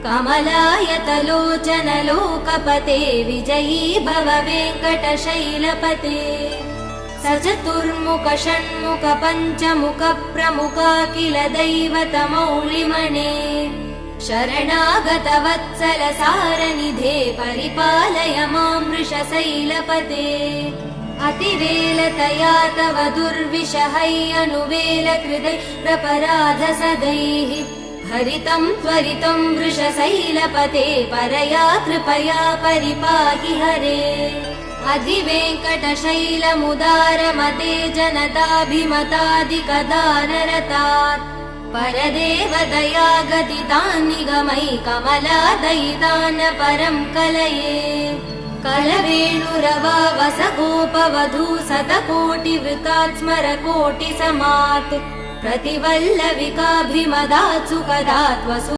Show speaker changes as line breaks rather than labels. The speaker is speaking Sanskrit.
कमलायतलोचनलोकपते विजयी भव वेङ्कटशैलपते स चतुर्मुख षण्मुख पञ्चमुख प्रमुखाखिल दैवतमौलिमणे शरणागत वत्सल सारनिधे परिपालय मां वृषशैलपते अतिवेलतया तव दुर्विषहै अनुवेलकृदै प्रपराध सदैः हरितं त्वरितं वृषशैलपते परया कृपया परिपाहि हरे अधिवेङ्कटशैलमुदारमते जनताभिमतादिकदानरतात् परदेवदया गदितान् निगमै कमलादयितान् परं कलये कलवेणुरवा वसगोपवधू शतकोटिवृतात् स्मरकोटिसमात् प्रतिवल्लविकाभिमदात् सुखदात् वसु